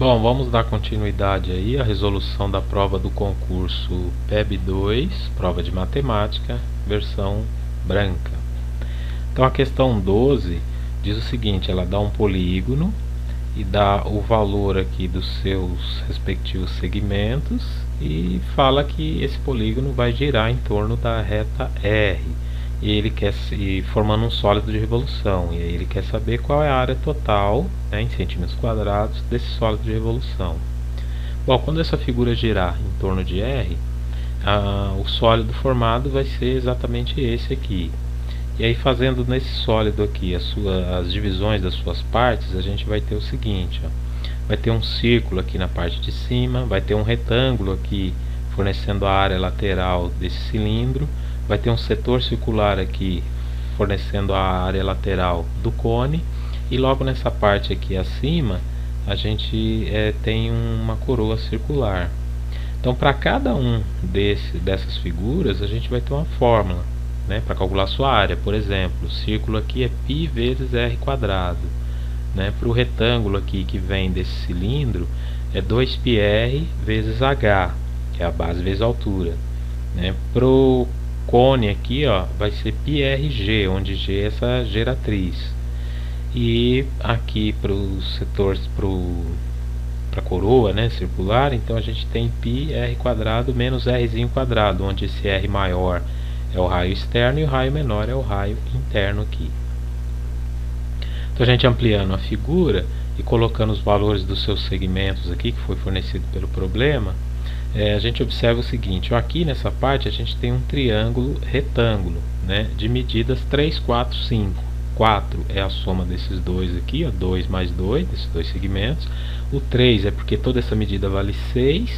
Bom, vamos dar continuidade aí à resolução da prova do concurso PEB 2, prova de matemática, versão branca. Então a questão 12 diz o seguinte: ela dá um polígono e dá o valor aqui dos seus respectivos segmentos e fala que esse polígono vai girar em torno da reta R. E ele quer formando um sólido de revolução, e aí ele quer saber qual é a área total, né, em centímetros quadrados, desse sólido de revolução. Bom, quando essa figura girar em torno de R, o sólido formado vai ser exatamente esse aqui. E aí, fazendo nesse sólido aqui as divisões das suas partes, a gente vai ter o seguinte, ó. Vai ter um círculo aqui na parte de cima, vai ter um retângulo aqui fornecendo a área lateral desse cilindro, vai ter um setor circular aqui fornecendo a área lateral do cone, e logo nessa parte aqui acima a gente tem uma coroa circular. Então, para cada um dessas figuras a gente vai ter uma fórmula, né, para calcular sua área. Por exemplo, o círculo aqui é π vezes r quadrado, né? Para o retângulo aqui que vem desse cilindro é 2πr vezes h, que é a base vezes a altura, né? Para o cone aqui, ó, vai ser πrg, onde g é essa geratriz. E aqui para os setores, para a coroa, né, circular, então a gente tem πr quadrado menos rzinho quadrado, onde esse r maior é o raio externo e o raio menor é o raio interno aqui. Então a gente ampliando a figura e colocando os valores dos seus segmentos aqui, que foi fornecido pelo problema, a gente observa o seguinte: ó, aqui nessa parte a gente tem um triângulo retângulo, né, de medidas 3, 4, 5. 4 é a soma desses dois aqui, ó, 2 mais 2, desses dois segmentos. O 3 é porque toda essa medida vale 6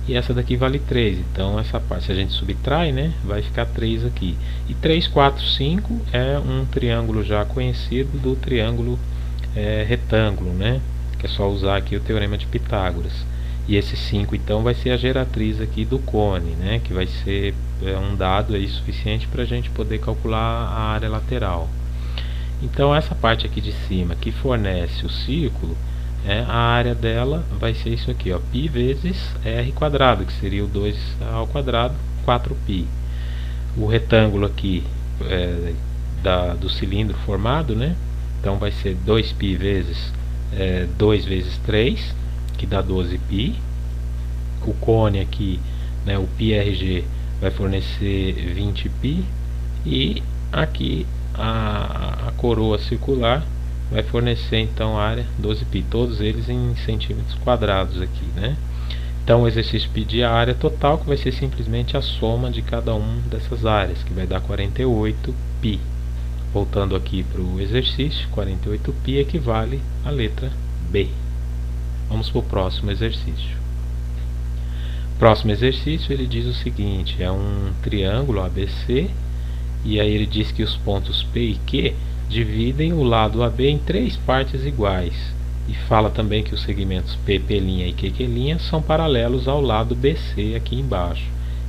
e essa daqui vale 3. Então essa parte, se a gente subtrai, né, vai ficar 3 aqui. E 3, 4, 5 é um triângulo já conhecido do triângulo retângulo, né, que é só usar aqui o teorema de Pitágoras. E esse 5 então vai ser a geratriz aqui do cone, né, que vai ser um dado aí suficiente para a gente poder calcular a área lateral. Então essa parte aqui de cima que fornece o círculo, a área dela vai ser isso aqui, ó, π vezes r quadrado, que seria o 2 ao quadrado, 4π. O retângulo aqui do cilindro formado, né, então vai ser 2π vezes 2 vezes 3, que dá 12π. O cone aqui, né, o πrg, vai fornecer 20π. E aqui a coroa circular vai fornecer então a área 12π, todos eles em centímetros quadrados aqui, né? Então o exercício pedir a área total, que vai ser simplesmente a soma de cada uma dessas áreas, que vai dar 48π. Voltando aqui para o exercício, 48π equivale à letra B. Vamos para o próximo exercício. Próximo exercício, ele diz o seguinte: é um triângulo ABC, e aí ele diz que os pontos P e Q dividem o lado AB em 3 partes iguais, e fala também que os segmentos PP' e QQ' são paralelos ao lado BC aqui embaixo.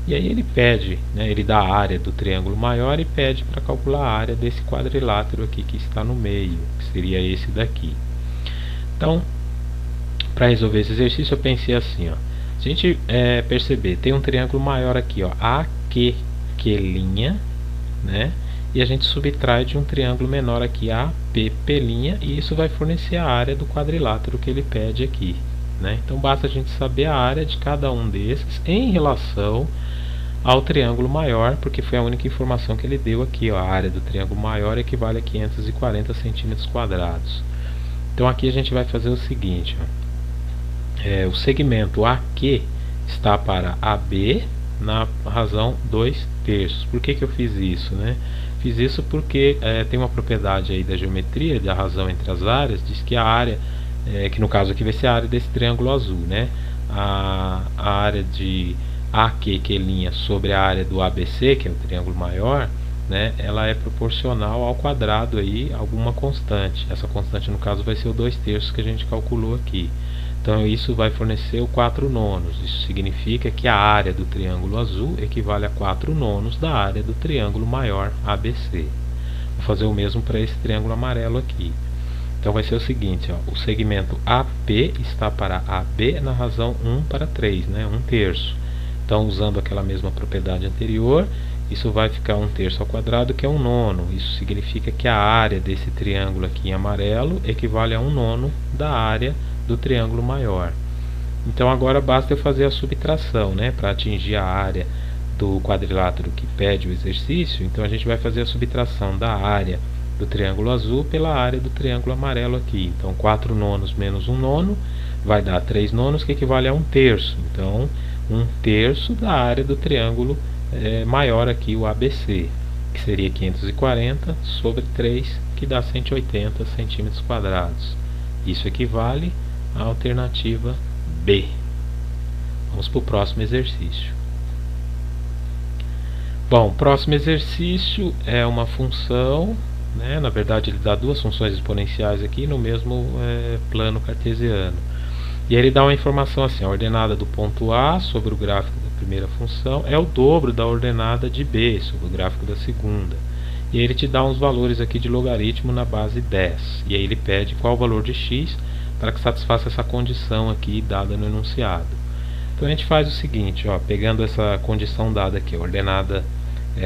E aí ele pede, né, ele dá a área do triângulo maior e pede para calcular a área desse quadrilátero aqui que está no meio, que seria esse daqui. Então, para resolver esse exercício eu pensei assim, ó, se a gente perceber, tem um triângulo maior aqui, ó, AQQ', né? E a gente subtrai de um triângulo menor aqui, APP', e isso vai fornecer a área do quadrilátero que ele pede aqui, né? Então basta a gente saber a área de cada um desses em relação ao triângulo maior, porque foi a única informação que ele deu aqui, ó, a área do triângulo maior equivale a 540 centímetros quadrados. Então aqui a gente vai fazer o seguinte, ó, o segmento AQ está para AB na razão 2/3. Por que eu fiz isso, né? Fiz isso porque tem uma propriedade aí da geometria, da razão entre as áreas, diz que a área, que no caso aqui vai ser a área desse triângulo azul, né? A área de AQQ' sobre a área do ABC, que é o triângulo maior, né, ela é proporcional ao quadrado aí, alguma constante. Essa constante no caso vai ser o 2/3 que a gente calculou aqui. Então isso vai fornecer o 4/9. Isso significa que a área do triângulo azul equivale a 4/9 da área do triângulo maior ABC. Vou fazer o mesmo para esse triângulo amarelo aqui. Então vai ser o seguinte, ó, o segmento AP está para AB na razão 1 para 3, né, 1/3. Então, usando aquela mesma propriedade anterior, isso vai ficar 1/3 ao quadrado, que é 1/9. Isso significa que a área desse triângulo aqui em amarelo equivale a 1/9 da área do triângulo maior. Então agora basta eu fazer a subtração, né, para atingir a área do quadrilátero que pede o exercício. Então a gente vai fazer a subtração da área do triângulo azul pela área do triângulo amarelo aqui. Então 4/9 menos 1/9 vai dar 3/9, que equivale a 1/3. Então 1/3 da área do triângulo maior aqui, o ABC, que seria 540 sobre 3, que dá 180 centímetros quadrados. Isso equivale à alternativa B. Vamos para o próximo exercício. Bom, o próximo exercício é uma função, né? Na verdade ele dá duas funções exponenciais aqui no mesmo plano cartesiano. E aí ele dá uma informação assim: a ordenada do ponto A sobre o gráfico da primeira função é o dobro da ordenada de B sobre o gráfico da segunda. E aí ele te dá uns valores aqui de logaritmo na base 10. E aí ele pede qual o valor de x para que satisfaça essa condição aqui dada no enunciado. Então a gente faz o seguinte, ó, pegando essa condição dada aqui, a ordenada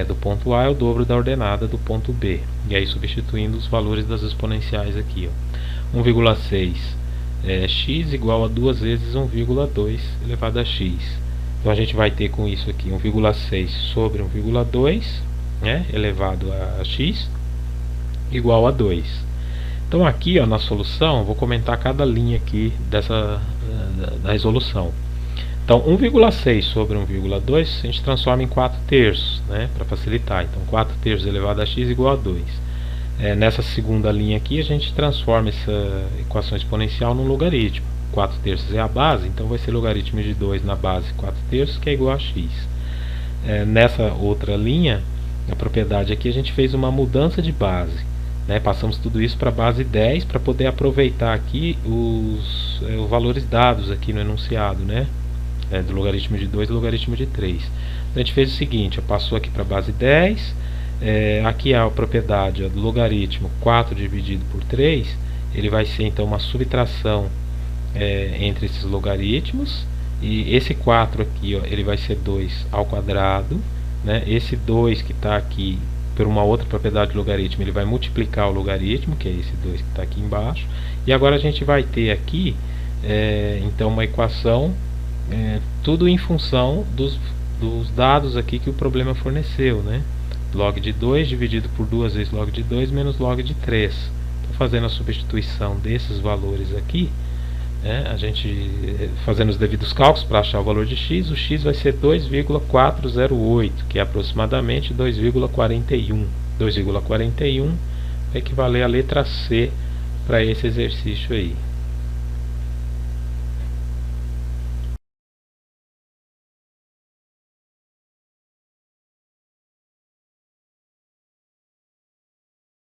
do ponto A é o dobro da ordenada do ponto B. E aí substituindo os valores das exponenciais aqui, ó. 1,6 x igual a 2 vezes 1,2 elevado a x. Então a gente vai ter com isso aqui 1,6 sobre 1,2, né, elevado a x, igual a 2. Então aqui, ó, na solução, vou comentar cada linha aqui da resolução. Então 1,6 sobre 1,2 a gente transforma em 4/3, né, para facilitar. Então 4/3 elevado a x igual a 2. Nessa segunda linha aqui a gente transforma essa equação exponencial num logaritmo. 4/3 é a base, então vai ser logaritmo de 2 na base 4/3, que é igual a x. Nessa outra linha, a propriedade aqui, a gente fez uma mudança de base, né? Passamos tudo isso para a base 10 para poder aproveitar aqui os valores dados aqui no enunciado, né? Do logaritmo de 2 e logaritmo de 3. Então, a gente fez o seguinte, passou aqui para a base 10, aqui a propriedade do logaritmo 4 dividido por 3, ele vai ser então uma subtração entre esses logaritmos, e esse 4 aqui, ó, ele vai ser 2 ao quadrado, né? Esse 2 que está aqui, por uma outra propriedade do logaritmo, ele vai multiplicar o logaritmo, que é esse 2 que está aqui embaixo, e agora a gente vai ter aqui então uma equação tudo em função dos dados aqui que o problema forneceu, né? Log de 2 dividido por 2 vezes log de 2 menos log de 3. Estou fazendo a substituição desses valores aqui, a gente fazendo os devidos cálculos para achar o valor de x. O x vai ser 2,408, que é aproximadamente 2,41. 2,41 vai equivaler à letra C para esse exercício aí.